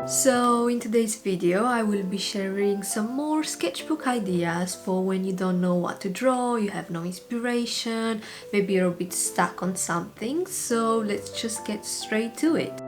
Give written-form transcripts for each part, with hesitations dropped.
So in today's video I will be sharing some more sketchbook ideas for when you don't know what to draw, you have no inspiration, maybe you're a bit stuck on something, so let's just get straight to it.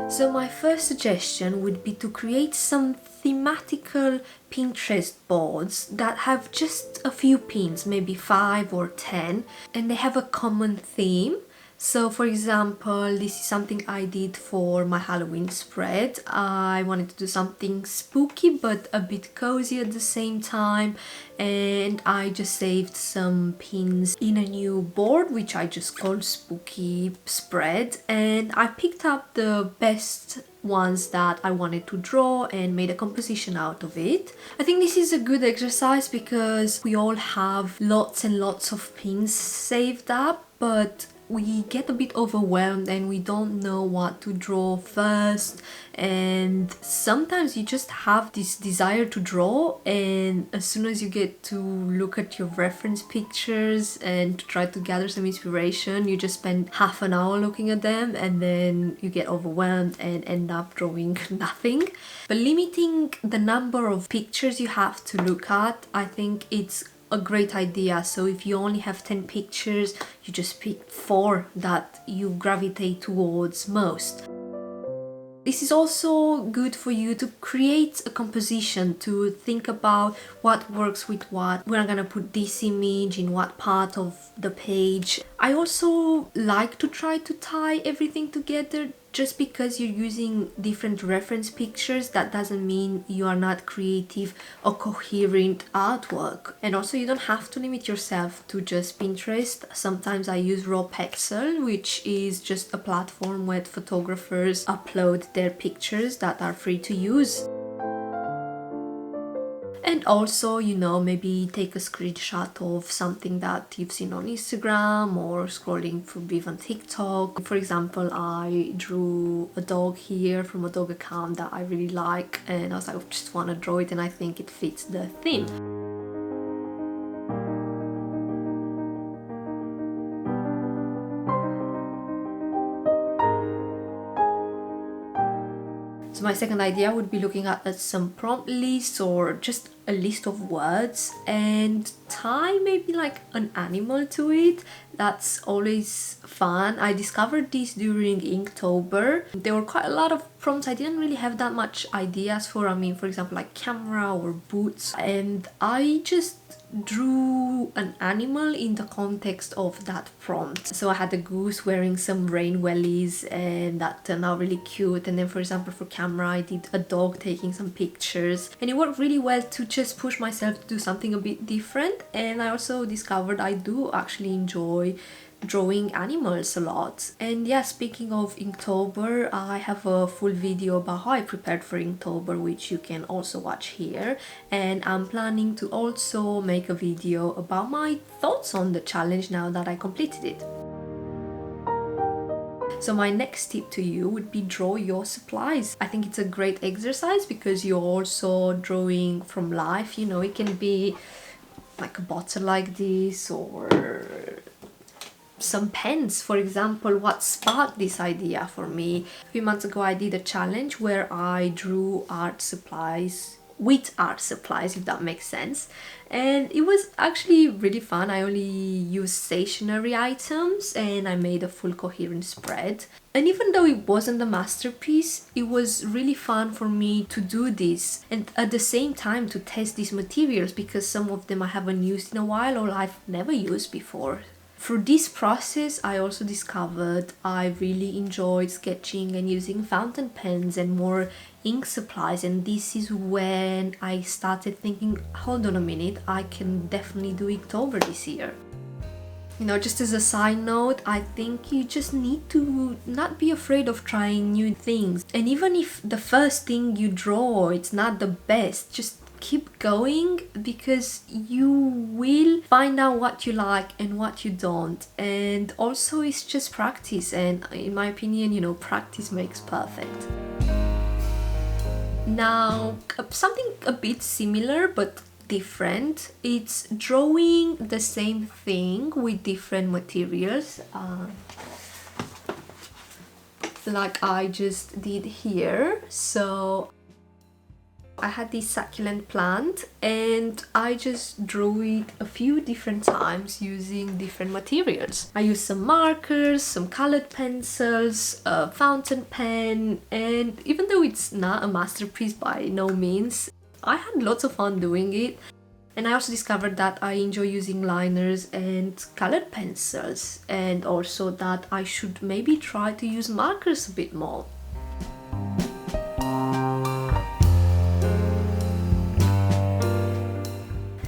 So my first suggestion would be to create some thematical Pinterest boards that have just a few pins, maybe 5 or 10, and they have a common theme. So for example, this is something I did for my Halloween spread. I wanted to do something spooky but a bit cozy at the same time, and I just saved some pins in a new board which I just called Spooky Spread, and I picked up the best ones that I wanted to draw and made a composition out of it. I think this is a good exercise because we all have lots and lots of pins saved up, but we get a bit overwhelmed and we don't know what to draw first, and sometimes you just have this desire to draw, and as soon as you get to look at your reference pictures and to try to gather some inspiration, you just spend half an hour looking at them and then you get overwhelmed and end up drawing nothing. But limiting the number of pictures you have to look at, I think it's a great idea. So if you only have 10 pictures, you just pick 4 that you gravitate towards most. This is also good for you to create a composition, to think about what works with what. We're gonna put this image in what part of the page. I also like to try to tie everything together. Just because you're using different reference pictures, that doesn't mean you are not creative or coherent artwork. And also you don't have to limit yourself to just Pinterest. Sometimes I use Raw Pixel, which is just a platform where photographers upload their pictures that are free to use. And also, you know, maybe take a screenshot of something that you've seen on Instagram or scrolling through even TikTok. For example, I drew a dog here from a dog account that I really like, and I was like, I just want to draw it and I think it fits the theme. So my second idea would be looking at some prompt lists or just a list of words and tie maybe like an animal to it. That's always fun. I discovered this during Inktober. There were quite a lot of prompts I didn't really have that much ideas for. I mean, for example, like camera or boots, and I just drew an animal in the context of that prompt. So I had a goose wearing some rain wellies and that turned out really cute. And then for example, for camera I did a dog taking some pictures, and it worked really well to just push myself to do something a bit different. And I also discovered I do actually enjoy drawing animals a lot. And yeah, speaking of Inktober, I have a full video about how I prepared for Inktober, which you can also watch here. And I'm planning to also make a video about my thoughts on the challenge now that I completed it. So my next tip to you would be draw your supplies. I think it's a great exercise because you're also drawing from life. You know, it can be like a bottle like this or some pens. For example, what sparked this idea for me, a few months ago I did a challenge where I drew art supplies with art supplies, if that makes sense, and it was actually really fun. I only used stationery items and I made a full coherent spread, and even though it wasn't a masterpiece, it was really fun for me to do this and at the same time to test these materials because some of them I haven't used in a while or I've never used before. Through this process, I also discovered I really enjoyed sketching and using fountain pens and more ink supplies, and this is when I started thinking, hold on a minute, I can definitely do Inktober this year. You know, just as a side note, I think you just need to not be afraid of trying new things. And even if the first thing you draw, it's not the best, just keep going because you will find out what you like and what you don't. And also it's just practice, and in my opinion, you know, practice makes perfect. Now, something a bit similar but different, it's drawing the same thing with different materials. like I just did here. So I had this succulent plant and I just drew it a few different times using different materials. I used some markers, some colored pencils, a fountain pen, and even though it's not a masterpiece by no means, I had lots of fun doing it. And I also discovered that I enjoy using liners and colored pencils, and also that I should maybe try to use markers a bit more.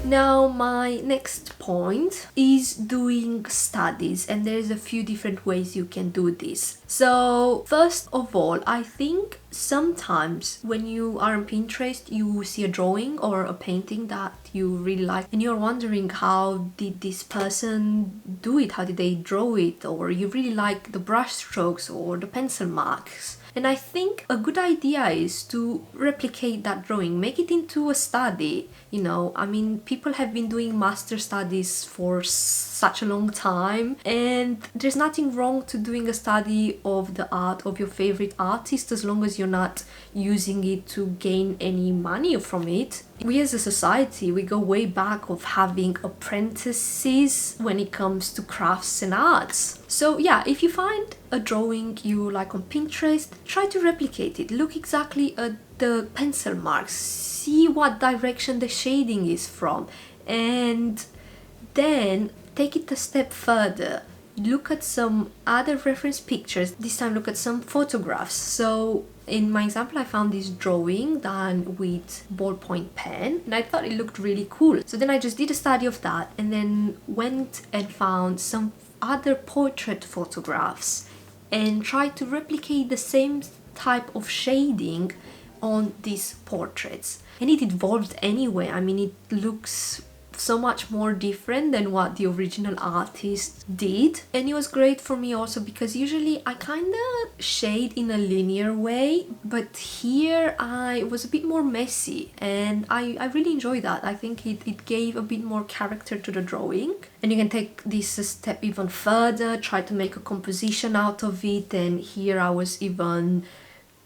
Now my next point is doing studies, and there's a few different ways you can do this. So first of all, I think sometimes when you are on Pinterest you see a drawing or a painting that you really like and you're wondering how did this person do it, how did they draw it, or you really like the brush strokes or the pencil marks. And I think a good idea is to replicate that drawing, make it into a study. You know, I mean, people have been doing master studies for such a long time, and there's nothing wrong to doing a study of the art of your favorite artist as long as you're not using it to gain any money from it. We as a society, we go way back of having apprentices when it comes to crafts and arts. So yeah, if you find a drawing you like on Pinterest, try to replicate it. Look exactly at the pencil marks, see what direction the shading is from, and then take it a step further. Look at some other reference pictures, this time look at some photographs. So in my example, I found this drawing done with ballpoint pen and I thought it looked really cool. So then I just did a study of that and then went and found some other portrait photographs and tried to replicate the same type of shading on these portraits. And it evolved anyway. I mean, it looks so much more different than what the original artist did, and it was great for me also because usually I kind of shade in a linear way, but here I was a bit more messy and I really enjoyed that. I think it gave a bit more character to the drawing, and you can take this a step even further, try to make a composition out of it. And here I was even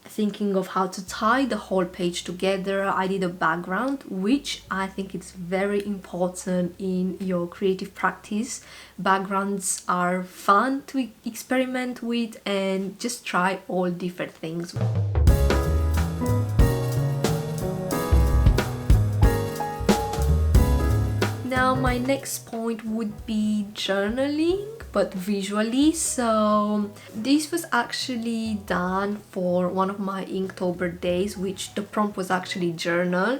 thinking of how to tie the whole page together. I did a background, which I think is very important in your creative practice. Backgrounds are fun to experiment with and just try all different things. Now my next point would be journaling, but visually. So this was actually done for one of my Inktober days, which the prompt was actually journal.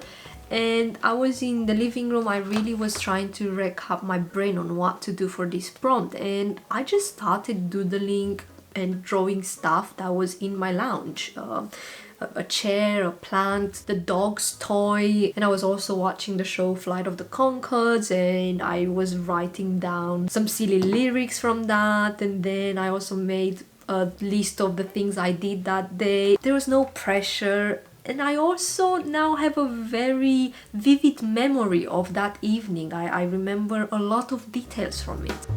And I was in the living room, I really was trying to rack up my brain on what to do for this prompt, and I just started doodling and drawing stuff that was in my lounge. A chair, a plant, the dog's toy, and I was also watching the show Flight of the Conchords and I was writing down some silly lyrics from that, and then I also made a list of the things I did that day. There was no pressure, and I also now have a very vivid memory of that evening. I remember a lot of details from it.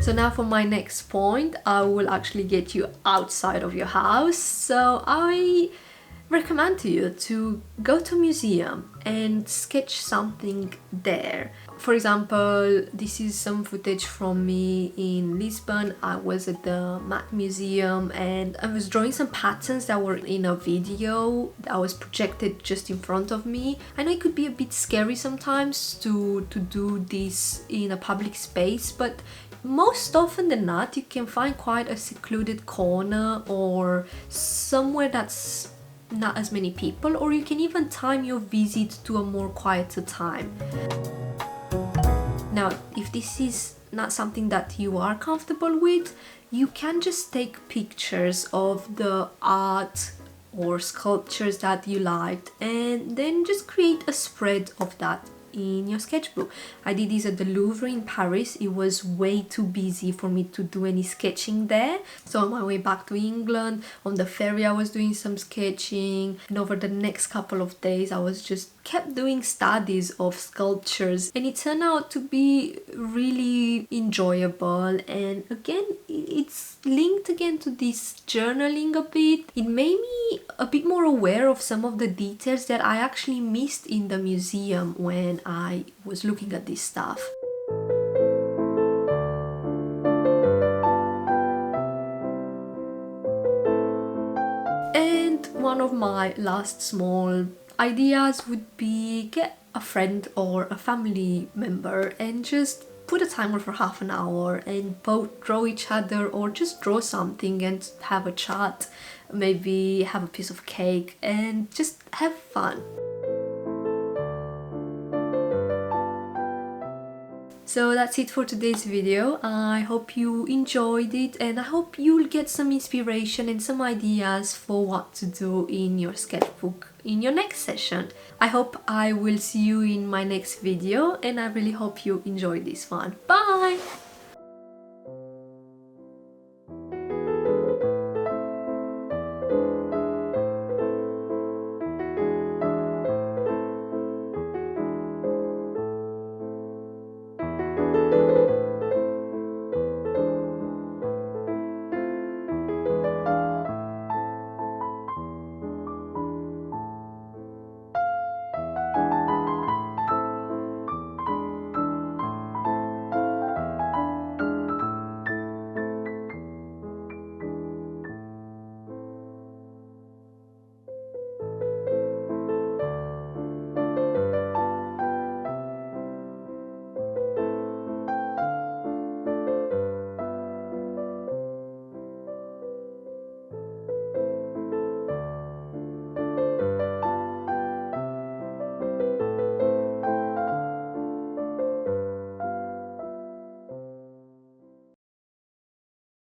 So now for my next point, I will actually get you outside of your house. So I recommend to you to go to a museum and sketch something there. For example, this is some footage from me in Lisbon. I was at the Math Museum and I was drawing some patterns that were in a video that was projected just in front of me. I know it could be a bit scary sometimes to do this in a public space, but most often than not, you can find quite a secluded corner or somewhere that's not as many people, or you can even time your visit to a more quieter time. Now, if this is not something that you are comfortable with, you can just take pictures of the art or sculptures that you liked and then just create a spread of that in your sketchbook. I did this at the Louvre in Paris. It was way too busy for me to do any sketching there. So on my way back to England, on the ferry I was doing some sketching, and over the next couple of days I was just kept doing studies of sculptures, and it turned out to be really enjoyable. And again, it's linked again to this journaling a bit. It made me a bit more aware of some of the details that I actually missed in the museum when I was looking at this stuff. And one of my last small ideas would be get a friend or a family member and just put a timer for half an hour and both draw each other or just draw something and have a chat, maybe have a piece of cake and just have fun. So that's it for today's video. I hope you enjoyed it, and I hope you'll get some inspiration and some ideas for what to do in your sketchbook in your next session. I hope I will see you in my next video, and I really hope you enjoyed this one. Bye!